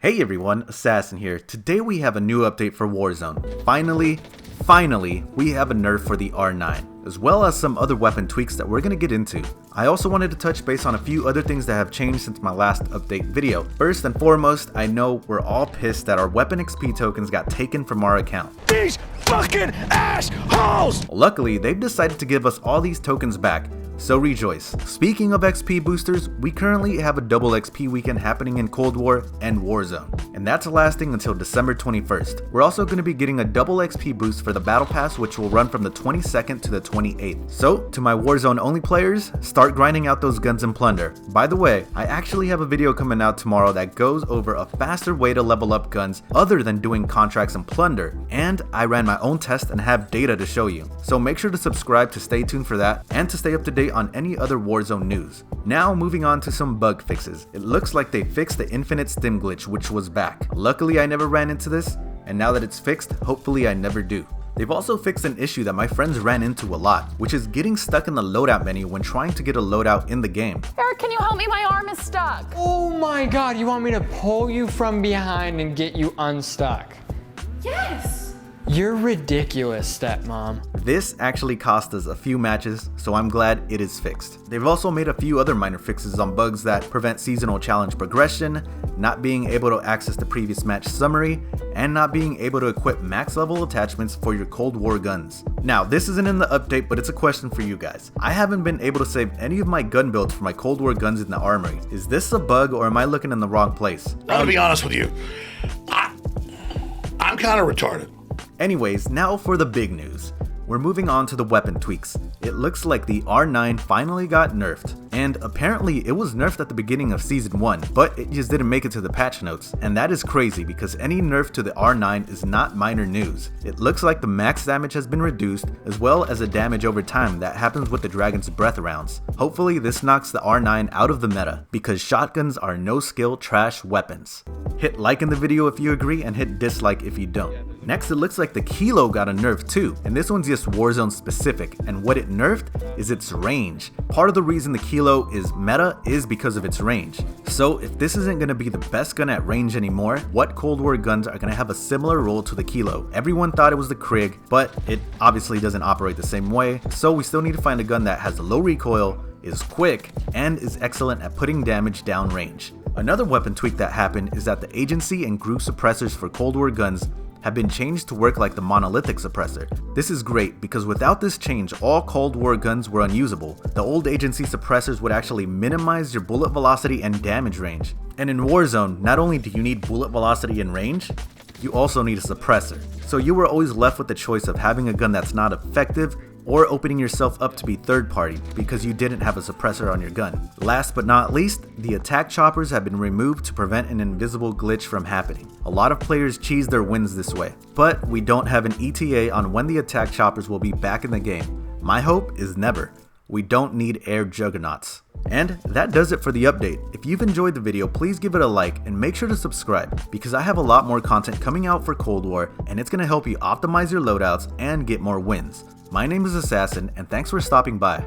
Hey everyone, Assassin here. Today we have a new update for Warzone. Finally, we have a nerf for the R9, as well as some other weapon tweaks that we're going to get into. I also wanted to touch base on a few other things that have changed since my last update video. First and foremost, I know we're all pissed that our weapon XP tokens got taken from our account. These fucking assholes! Luckily, they've decided to give us all these tokens back, so rejoice. Speaking of XP boosters, we currently have a double XP weekend happening in Cold War and Warzone, and that's lasting until December 21st. We're also going to be getting a double XP boost for the Battle Pass, which will run from the 22nd to the 28th. So, to my Warzone only players, start grinding out those guns and plunder. By the way, I actually have a video coming out tomorrow that goes over a faster way to level up guns other than doing contracts and plunder, and I ran my own test and have data to show you. So make sure to subscribe to stay tuned for that and to stay up to date on any other Warzone news. Now moving on to some bug fixes. It looks like they fixed the Infinite Stim glitch, which was back. Luckily I never ran into this, and now that it's fixed, hopefully I never do. They've also fixed an issue that my friends ran into a lot, which is getting stuck in the loadout menu when trying to get a loadout in the game. Eric, can you help me? My arm is stuck. Oh my god, you want me to pull you from behind and get you unstuck? Yes. You're ridiculous, stepmom. This actually cost us a few matches, so I'm glad it is fixed. They've also made a few other minor fixes on bugs that prevent seasonal challenge progression, not being able to access the previous match summary, and not being able to equip max level attachments for your Cold War guns. Now, this isn't in the update, but it's a question for you guys. I haven't been able to save any of my gun builds for my Cold War guns in the armory. Is this a bug or am I looking in the wrong place? I'm gonna be honest with you. I'm kind of retarded. Anyways, now for the big news. We're moving on to the weapon tweaks. It looks like the R9 finally got nerfed, and apparently it was nerfed at the beginning of season 1, but it just didn't make it to the patch notes, and that is crazy because any nerf to the R9 is not minor news. It looks like the max damage has been reduced, as well as a damage over time that happens with the Dragon's Breath rounds. Hopefully this knocks the R9 out of the meta, because shotguns are no skill trash weapons. Hit like in the video if you agree, and hit dislike if you don't. Next, it looks like the Kilo got a nerf too, and this one's just Warzone specific, and what it nerfed is its range. Part of the reason the Kilo is meta is because of its range. So if this isn't going to be the best gun at range anymore, what Cold War guns are going to have a similar role to the Kilo? Everyone thought it was the Krig, but it obviously doesn't operate the same way, so we still need to find a gun that has a low recoil, is quick, and is excellent at putting damage downrange. Another weapon tweak that happened is that the agency and group suppressors for Cold War guns have been changed to work like the monolithic suppressor. This is great because without this change, all Cold War guns were unusable. The old agency suppressors would actually minimize your bullet velocity and damage range. And in Warzone, not only do you need bullet velocity and range, you also need a suppressor. So you were always left with the choice of having a gun that's not effective or opening yourself up to be third party because you didn't have a suppressor on your gun. Last but not least, the attack choppers have been removed to prevent an invisible glitch from happening. A lot of players cheese their wins this way, but we don't have an ETA on when the attack choppers will be back in the game. My hope is never. We don't need Air Juggernauts. And that does it for the update. If you've enjoyed the video, please give it a like and make sure to subscribe because I have a lot more content coming out for Cold War and it's going to help you optimize your loadouts and get more wins. My name is Assassin and thanks for stopping by.